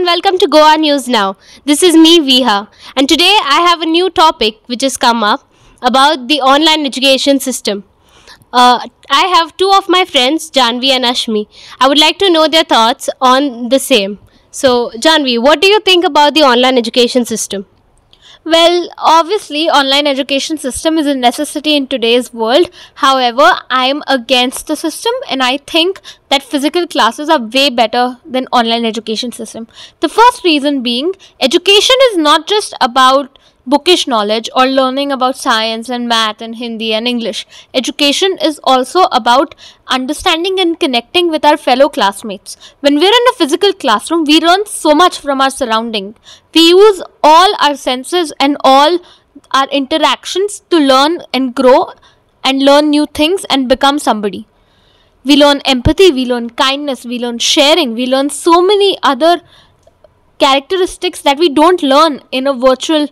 and welcome to Goa News Now. This is me, Viha, and today I have a new topic which has come up about the online education system. I have two of my friends, Janvi and Ashmi. I would like to know their thoughts on the same. So, Janvi, what do you think about the online education system? Well, obviously, online education system is a necessity in today's world. However, I am against the system, and I think that physical classes are way better than online education system. The first reason being, education is not just about bookish knowledge or learning about science and math and Hindi and English. Education is also about understanding and connecting with our fellow classmates. When we're in a physical classroom, we learn so much from our surrounding. We use all our senses and all our interactions to learn and grow and learn new things and become somebody. We learn empathy, we learn kindness, we learn sharing, we learn so many other characteristics that we don't learn in a virtual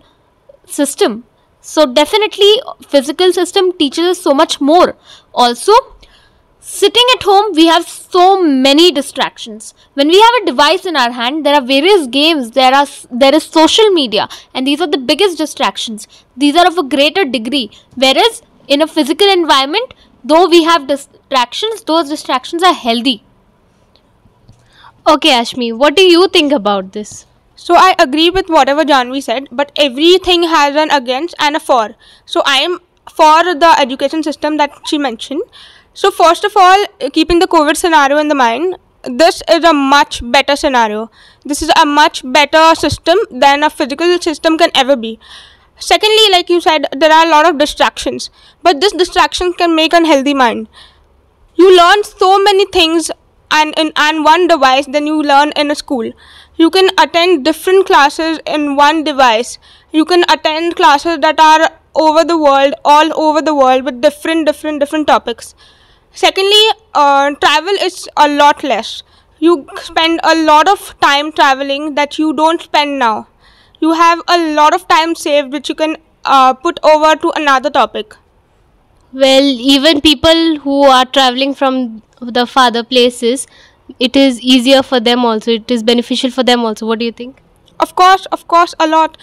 system. So definitely physical system teaches us so much more. Also, sitting at home, we have so many distractions. When we have a device in our hand, there are various games, there is social media, and these are the biggest distractions. These are of a greater degree. Whereas in a physical environment, though we have distractions, those distractions are healthy. Okay, Ashmi, what do you think about this? So I agree with whatever Janvi said, but everything has an against and a for. So I am for the education system that she mentioned. So first of all, keeping the COVID scenario in the mind, this is a much better scenario. This is a much better system than a physical system can ever be. Secondly, like you said, there are a lot of distractions, but this distraction can make an healthy mind. You learn so many things and one device than you learn in a school. You can attend different classes in one device. You can attend classes that are over the world, all over the world, with different topics. Secondly, travel is a lot less. You spend a lot of time traveling that you don't spend now. You have a lot of time saved which you can put over to another topic. Well, even people who are traveling from the farther places, it is easier for them also. It is beneficial for them also. What do you think? Of course, a lot.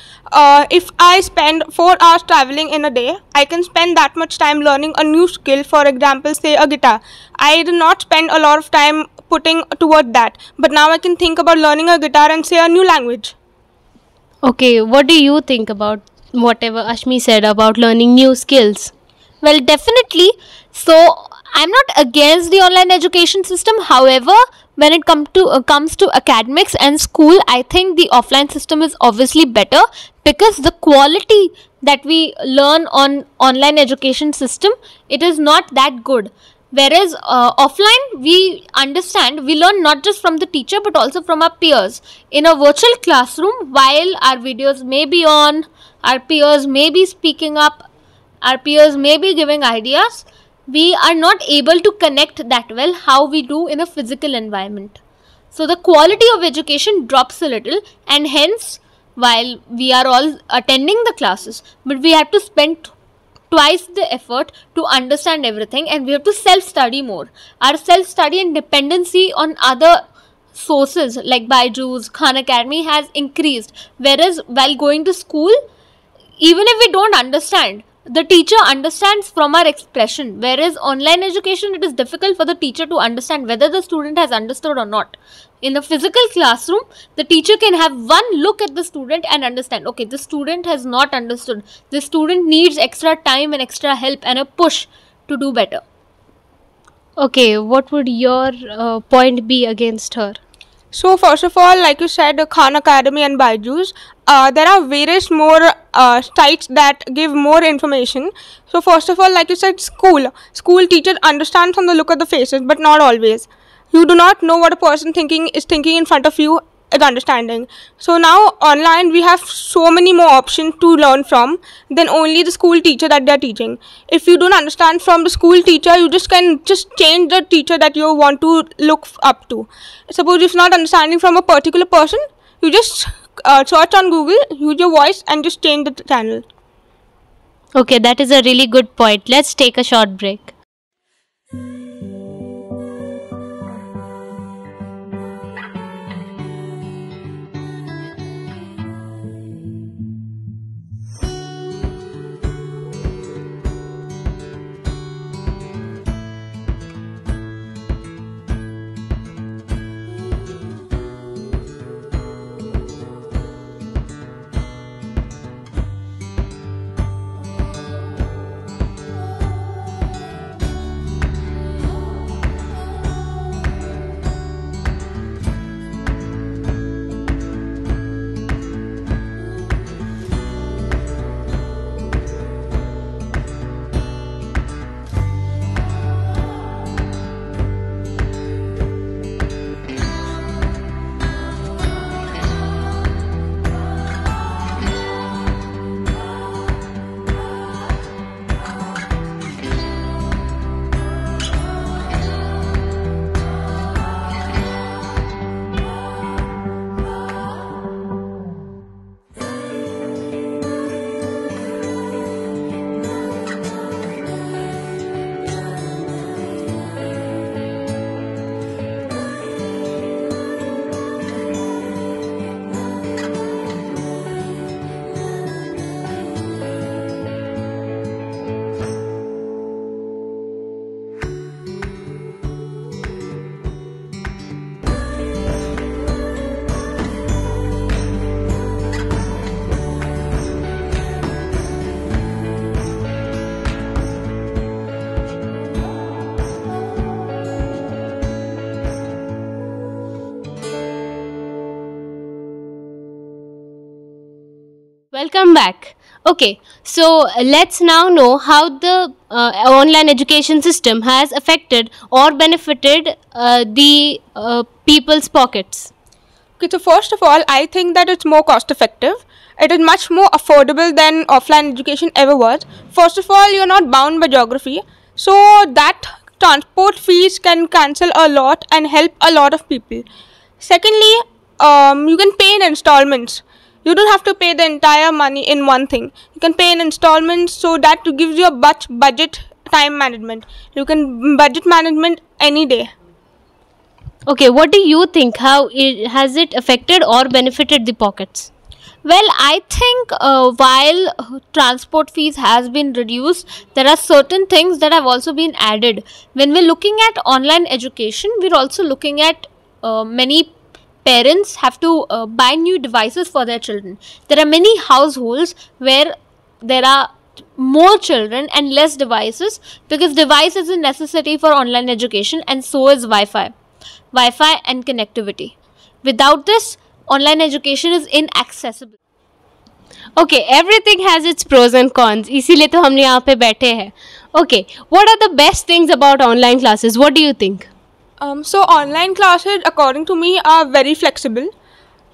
If I spend 4 hours traveling in a day, I can spend that much time learning a new skill, for example, say a guitar. I did not spend a lot of time putting toward that. But now I can think about learning a guitar and say a new language. Okay, what do you think about whatever Ashmi said about learning new skills? Well, definitely. So, I'm not against the online education system. However, when it comes to academics and school, I think the offline system is obviously better because the quality that we learn on online education system, it is not that good. Whereas offline, we learn not just from the teacher but also from our peers. In a virtual classroom, while our videos may be on, our peers may be speaking up, our peers may be giving ideas, we are not able to connect that well how we do in a physical environment. So the quality of education drops a little, and hence while we are all attending the classes, but we have to spend twice the effort to understand everything, and we have to self-study more. Our self-study and dependency on other sources like Byju's, Khan Academy has increased. Whereas while going to school, even if we don't understand, the teacher understands from our expression. Whereas online education, it is difficult for the teacher to understand whether the student has understood or not. In a physical classroom, the teacher can have one look at the student and understand, okay, the student has not understood. The student needs extra time and extra help and a push to do better. Okay, what would your point be against her? So first of all, like you said, Khan Academy and Byju's, there are various more sites that give more information. So first of all, like you said, school teachers understand from the look of the faces, but not always. You do not know what a person is thinking in front of you is understanding. So now online we have so many more options to learn from than only the school teacher that they are teaching. If you don't understand from the school teacher, you can change the teacher that you want to look up to. Suppose if not understanding from a particular person, you just search on Google, use your voice and just change the channel. Okay, that is a really good point. Let's take a short break. Welcome back. Okay, so let's now know how the online education system has affected or benefited the people's pockets. Okay, so first of all, I think that it's more cost effective. It is much more affordable than offline education ever was. First of all, you're not bound by geography, so that transport fees can cancel a lot and help a lot of people. Secondly, you can pay in installments. You don't have to pay the entire money in one thing. You can pay in installments, so that gives you a budget time management. You can budget management any day. Okay, what do you think? How has it affected or benefited the pockets? Well, I think while transport fees has been reduced, there are certain things that have also been added. When we're looking at online education, we're also looking at many parents have to buy new devices for their children. There are many households where there are more children and less devices, because device is a necessity for online education, and so is Wi-Fi and connectivity. Without this, online education is inaccessible. Okay, everything has its pros and cons. इसीलिए तो हमने यहाँ पे बैठे हैं. Okay, what are the best things about online classes? What do you think? So online classes, according to me, are very flexible.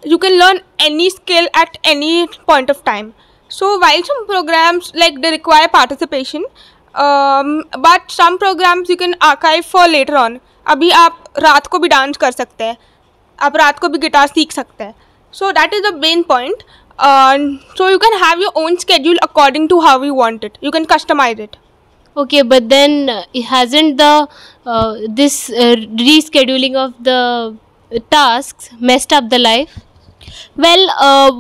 You can learn any skill at any point of time. So while some programs like they require participation, but some programs you can archive for later on. अभी आप रात को भी dance कर सकते हैं, आप रात को भी गिटार सीख सकते हैं. So that is the main point. So you can have your own schedule according to how you want it. You can customize it. Okay, but then hasn't the this rescheduling of the tasks messed up the life? Well,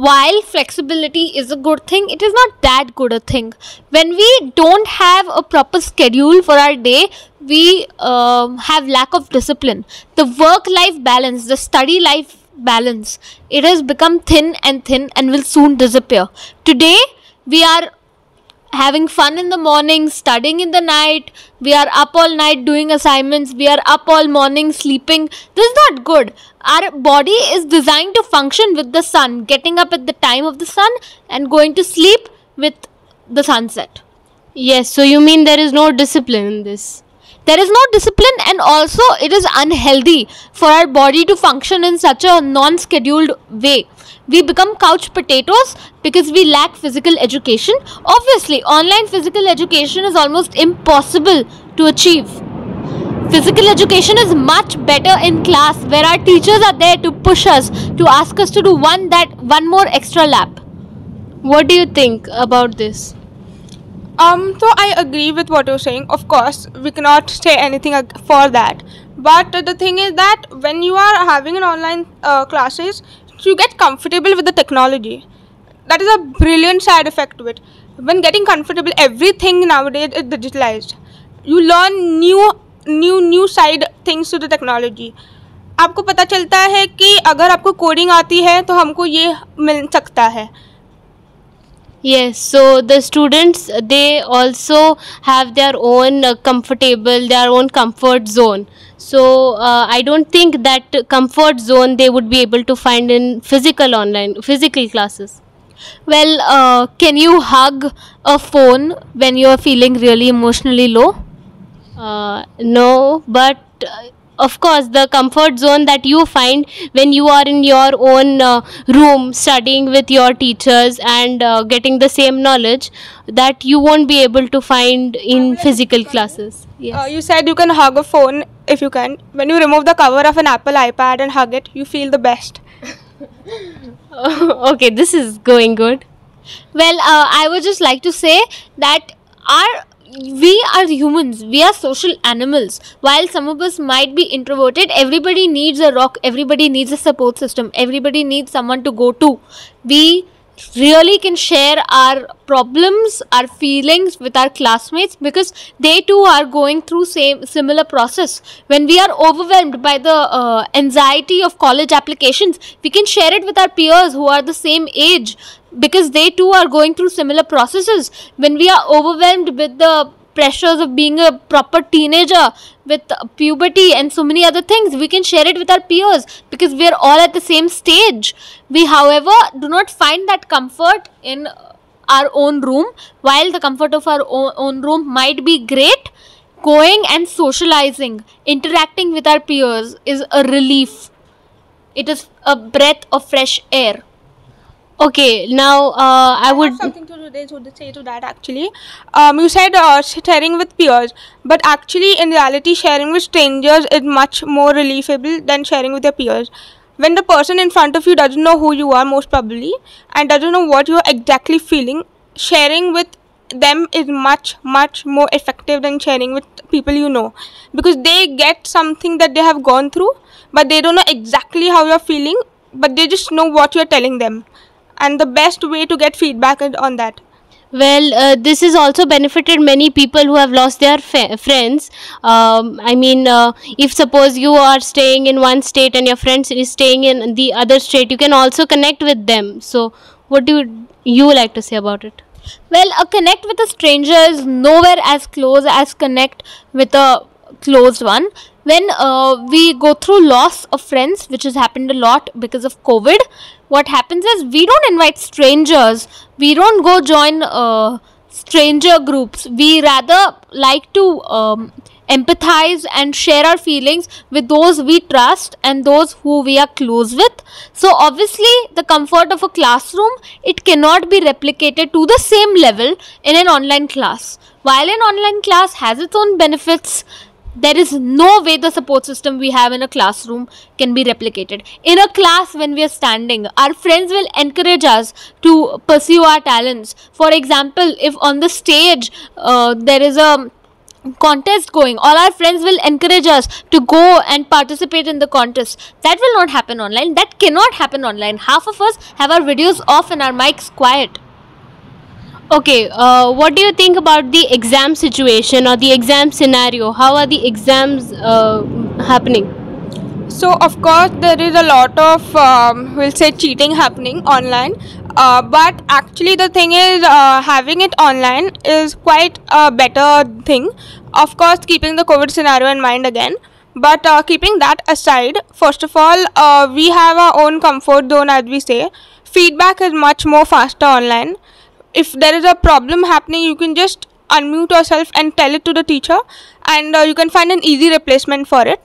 while flexibility is a good thing, it is not that good a thing. When we don't have a proper schedule for our day, we have lack of discipline. The work-life balance, the study-life balance, it has become thin and will soon disappear. Today, we are having fun in the morning, studying in the night, we are up all night doing assignments, we are up all morning sleeping. This is not good. Our body is designed to function with the sun, getting up at the time of the sun and going to sleep with the sunset. Yes, so you mean there is no discipline in this? There is no discipline, and also it is unhealthy for our body to function in such a non-scheduled way. We become couch potatoes because we lack physical education. Obviously, online physical education is almost impossible to achieve. Physical education is much better in class, where our teachers are there to push us, to ask us to do one more extra lap. What do you think about this? So I agree with what you're saying. Of course, we cannot say anything for that. But the thing is that when you are having an online classes, you get comfortable with the technology. That is a brilliant side effect to it. When getting comfortable, everything nowadays is digitalized. You learn new side things to the technology. आपको पता चलता है कि अगर आपको coding आती है तो हमको ये मिल सकता है. Yes, so the students, they also have their own their own comfort zone. So I don't think that comfort zone they would be able to find in physical classes. Well, can you hug a phone when you are feeling really emotionally low? No, but of course the comfort zone that you find when you are in your own room studying with your teachers and getting the same knowledge, that you won't be able to find in physical classes. Yes. You said you can hug a phone if you can. When you remove the cover of an Apple iPad and hug it, you feel the best. Okay, this is going good. Well, I would just like to say that we are humans, we are social animals. While some of us might be introverted, everybody needs a rock, everybody needs a support system, everybody needs someone to go to. We really can share our problems, our feelings with our classmates, because they too are going through similar process. When we are overwhelmed by the anxiety of college applications, we can share it with our peers who are the same age, because they too are going through similar processes. When we are overwhelmed with the pressures of being a proper teenager with puberty and so many other things. We can share it with our peers because we are all at the same stage. We, however, do not find that comfort in our own room. While the comfort of our own room might be great, going and socializing, interacting with our peers is a relief. It is a breath of fresh air. Okay, now I have would. something to say to that actually. You said sharing with peers, but actually in reality sharing with strangers is much more relievable than sharing with your peers. When the person in front of you doesn't know who you are most probably and doesn't know what you're exactly feeling, sharing with them is much more effective than sharing with people you know, because they get something that they have gone through, but they don't know exactly how you're feeling, but they just know what you're telling them. And the best way to get feedback is on that. Well, this has also benefited many people who have lost their friends. I mean, if suppose you are staying in one state and your friend is staying in the other state, you can also connect with them. So, what do you like to say about it? Well, a connect with a stranger is nowhere as close as connect with a closed one. When we go through loss of friends, which has happened a lot because of COVID, what happens is we don't invite strangers. We don't go join stranger groups. We rather like to empathize and share our feelings with those we trust and those who we are close with. So obviously the comfort of a classroom, it cannot be replicated to the same level in an online class. While an online class has its own benefits, there is no way the support system we have in a classroom can be replicated. In a class, when we are standing, our friends will encourage us to pursue our talents. For example, if on the stage there is a contest going, all our friends will encourage us to go and participate in the contest. That will not happen online. That cannot happen online. Half of us have our videos off and our mics quiet. Okay, what do you think about the exam situation or the exam scenario? How are the exams happening? So of course there is a lot of we'll say cheating happening online, but actually the thing is having it online is quite a better thing. Of course, keeping the COVID scenario in mind again, but keeping that aside, first of all, we have our own comfort zone, as we say. Feedback is much more faster online. If there is a problem happening, you can just unmute yourself and tell it to the teacher, and you can find an easy replacement for it,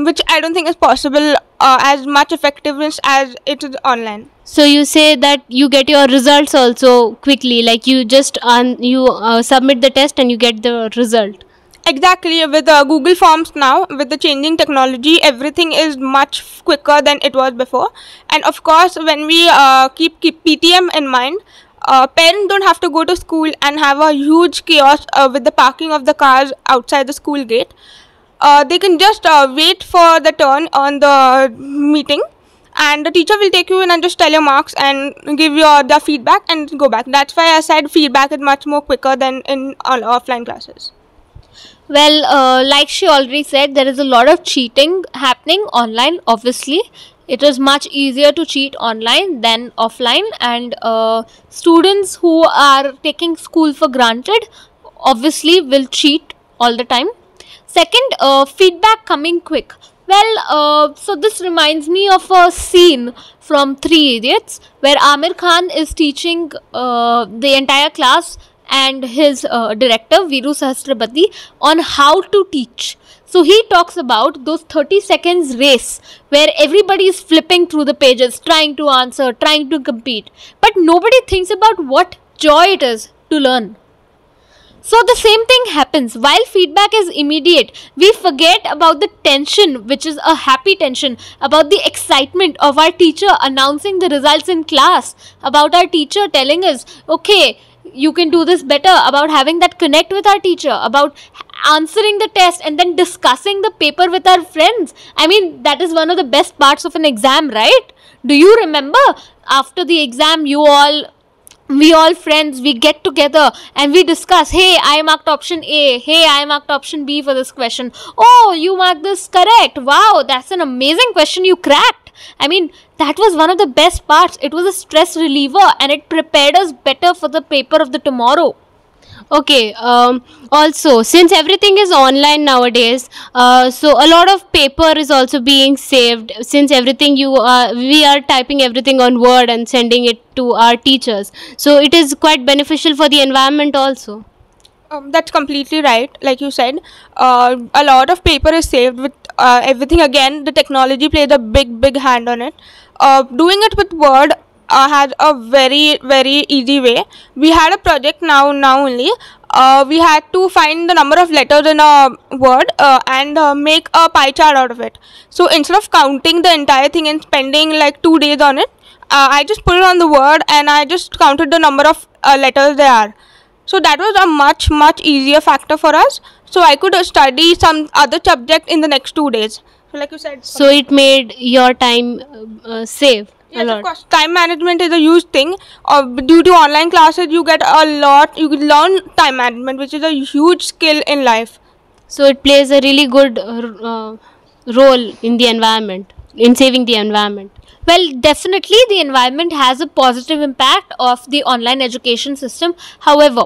which I don't think is possible as much effectiveness as it is online. So you say that you get your results also quickly, like you just submit the test and you get the result. Exactly, with Google Forms now, with the changing technology, everything is much quicker than it was before. And of course, when we keep PTM in mind, parents don't have to go to school and have a huge chaos with the parking of the cars outside the school gate. They can just wait for the turn on the meeting, and the teacher will take you in and just tell your marks and give you the feedback and go back. That's why I said feedback is much more quicker than in offline classes. Well, like she already said, there is a lot of cheating happening online. Obviously, it is much easier to cheat online than offline, and students who are taking school for granted obviously will cheat all the time. Second, feedback coming quick. Well, so this reminds me of a scene from Three Idiots where Amir Khan is teaching the entire class and his director Veeru Sahasrapati on how to teach. So he talks about those 30 seconds race where everybody is flipping through the pages, trying to answer, trying to compete, but nobody thinks about what joy it is to learn. So the same thing happens. While feedback is immediate, we forget about the tension, which is a happy tension, about the excitement of our teacher announcing the results in class, about our teacher telling us, okay, you can do this better, about having that connect with our teacher, about answering the test and then discussing the paper with our friends. I mean, that is one of the best parts of an exam, right? Do you remember after the exam, we all friends, we get together and we discuss, hey, I marked option A, hey, I marked option B for this question. Oh, you marked this correct. Wow, that's an amazing question you cracked. I mean, that was one of the best parts. It was a stress reliever and it prepared us better for the paper of the tomorrow. Okay. Also, since everything is online nowadays, so a lot of paper is also being saved. Since everything we are typing everything on Word and sending it to our teachers, so it is quite beneficial for the environment also. That's completely right. Like you said, a lot of paper is saved with everything. Again, the technology plays a big hand on it. Doing it with Word has a very easy way. We had a project now only. We had to find the number of letters in a word and make a pie chart out of it. So instead of counting the entire thing and spending like 2 days on it, I just put it on the word and I just counted the number of letters there are. So that was a much easier factor for us. So I could study some other subject in the next 2 days. So like you said. So it made your time save a Yes, of lot. course. Time management is a huge thing. Due to online classes, you get a lot. You learn time management, which is a huge skill in life. So it plays a really good role in the environment, in saving the environment. Well, definitely the environment has a positive impact of the online education system. However,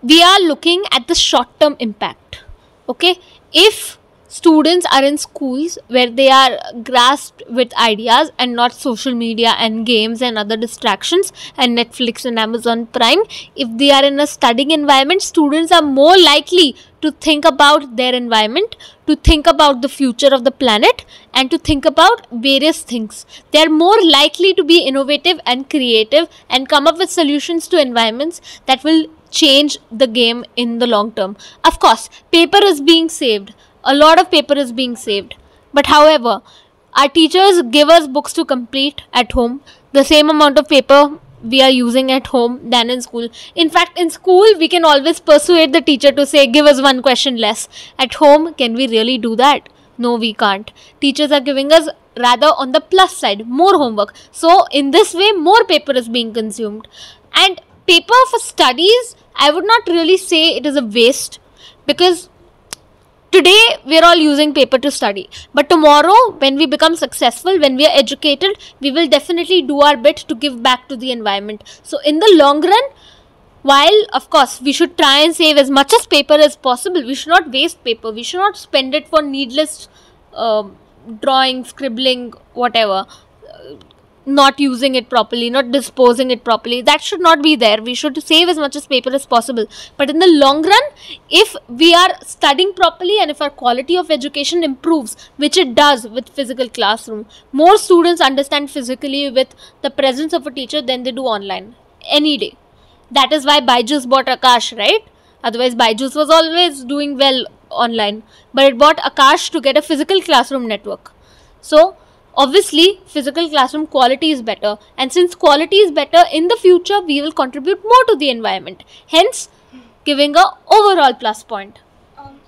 we are looking at the short term impact. Okay, if students are in schools where they are grasped with ideas and not social media and games and other distractions and Netflix and Amazon Prime, if they are in a studying environment, students are more likely to think about their environment, to think about the future of the planet, and to think about various things. They are more likely to be innovative and creative and come up with solutions to environments that will change the game in the long term. Of course, paper is being saved. A lot of paper is being saved. But however, our teachers give us books to complete at home. The same amount of paper we are using at home than in school. In fact, in school, we can always persuade the teacher to say, give us one question less. At home, can we really do that? No, we can't. Teachers are giving us, rather on the plus side, more homework. So in this way, more paper is being consumed. And paper for studies, I would not really say it is a waste, because today we are all using paper to study, but tomorrow when we become successful, when we are educated, we will definitely do our bit to give back to the environment. So in the long run, while of course we should try and save as much as paper as possible, we should not waste paper, we should not spend it for needless drawing, scribbling, whatever, not using it properly, not disposing it properly. That should not be there. We should save as much as paper as possible. But in the long run, if we are studying properly and if our quality of education improves, which it does with physical classroom, more students understand physically with the presence of a teacher than they do online any day. That is why Byju's bought Akash, right? Otherwise, Byju's was always doing well online, but it bought Akash to get a physical classroom network. So obviously, physical classroom quality is better, and since quality is better, in the future we will contribute more to the environment, hence giving a overall plus point.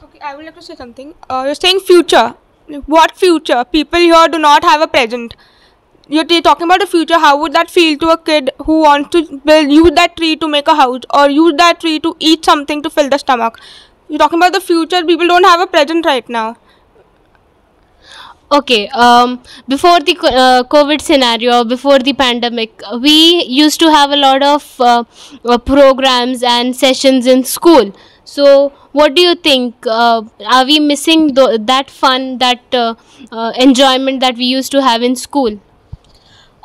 Okay, I would like to say something. You're saying future. What future? People here do not have a present. You're talking about the future. How would that feel to a kid who wants to use that tree to make a house, or use that tree to eat something to fill the stomach? You're talking about the future. People don't have a present right now. Okay, before the COVID scenario, before the pandemic, we used to have a lot of programs and sessions in school. So, what do you think? Are we missing that fun, that enjoyment that we used to have in school?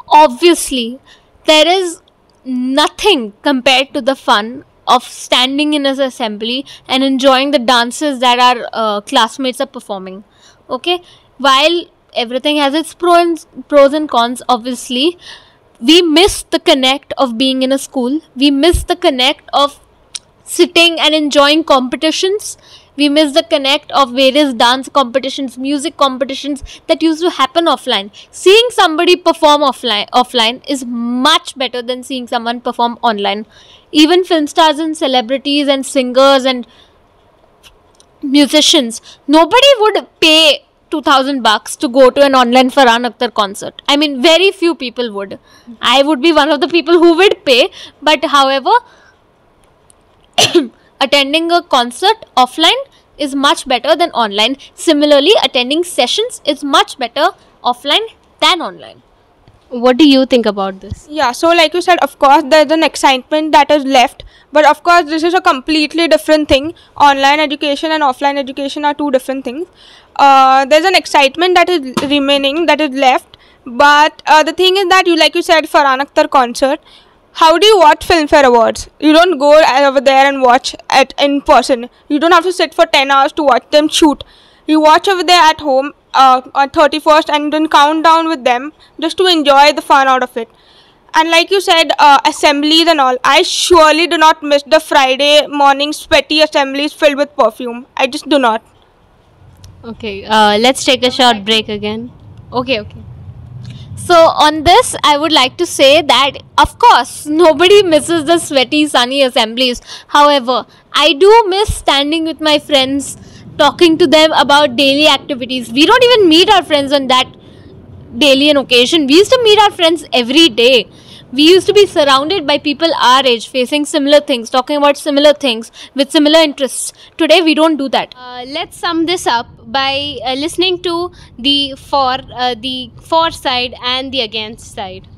Obviously, there is nothing compared to the fun of standing in an assembly and enjoying the dances that our classmates are performing. Okay, while everything has its pros and cons, obviously, we miss the connect of being in a school. We miss the connect of sitting and enjoying competitions. We miss the connect of various dance competitions, music competitions that used to happen offline. Seeing somebody perform offline is much better than seeing someone perform online. Even film stars and celebrities and singers and musicians, nobody would pay $2,000 to go to an online Farhan Akhtar concert. I mean, very few people would. I would be one of the people who would pay, but however, attending a concert offline is much better than online. Similarly, attending sessions is much better offline than online. What do you think about this? Yeah, so like you said, of course, there's an excitement that is left, but of course, this is a completely different thing. Online education and offline education are two different things. There's an excitement that is remaining, that is left, but the thing is that like you said, Farhan Akhtar concert. How do you watch Filmfare Awards? You don't go over there and watch it in person. You don't have to sit for 10 hours to watch them shoot. You watch over there at home on 31st and then count down with them just to enjoy the fun out of it. And like you said, assemblies and all. I surely do not miss the Friday morning sweaty assemblies filled with perfume. I just do not. Okay, let's take a short break again. Okay. So on this, I would like to say that, of course, nobody misses the sweaty, sunny assemblies. However, I do miss standing with my friends, talking to them about daily activities. We don't even meet our friends on that daily and occasion. We used to meet our friends every day. We used to be surrounded by people our age, facing similar things, talking about similar things with similar interests. Today, we don't do that. Let's sum this up by listening to the for side and the against side.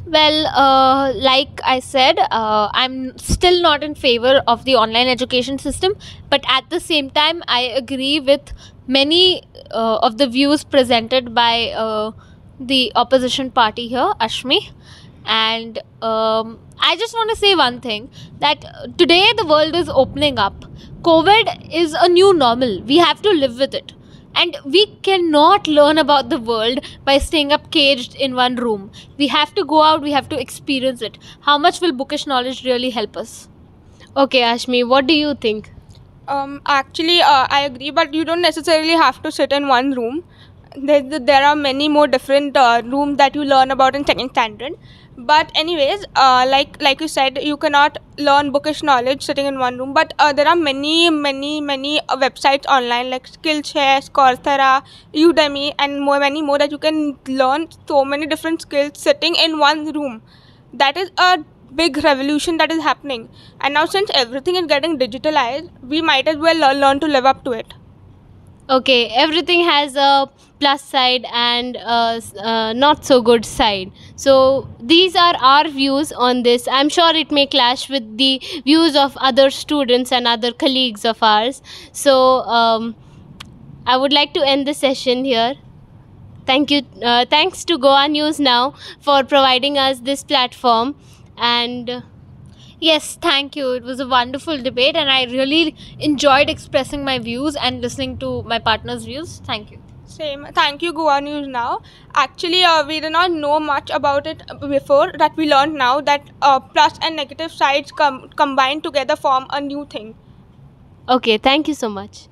Well, like I said, I'm still not in favor of the online education system, but at the same time, I agree with many of the views presented by the opposition party here, Ashmi. And I just want to say one thing, that today the world is opening up. COVID is a new normal. We have to live with it. And we cannot learn about the world by staying up caged in one room. We have to go out, we have to experience it. How much will bookish knowledge really help us? Okay, Ashmi, what do you think? Actually, I agree, but you don't necessarily have to sit in one room. There are many more different rooms that you learn about in second standard. But anyways, like you said, you cannot learn bookish knowledge sitting in one room. But there are many websites online like Skillshare, Coursera, Udemy, and many more that you can learn so many different skills sitting in one room. That is a big revolution that is happening. And now since everything is getting digitalized, we might as well learn to live up to it. Okay, everything has a plus side and a not so good side. So these are our views on this. I'm sure it may clash with the views of other students and other colleagues of ours. So I would like to end the session here. Thank you. Thanks to Goa News Now for providing us this platform. And Yes, thank you. It was a wonderful debate, and I really enjoyed expressing my views and listening to my partner's views. Thank you. Same. Thank you, Goa News Now. Actually, we did not know much about it before, that we learned now that plus and negative sides combined together form a new thing. okay, thank you so much.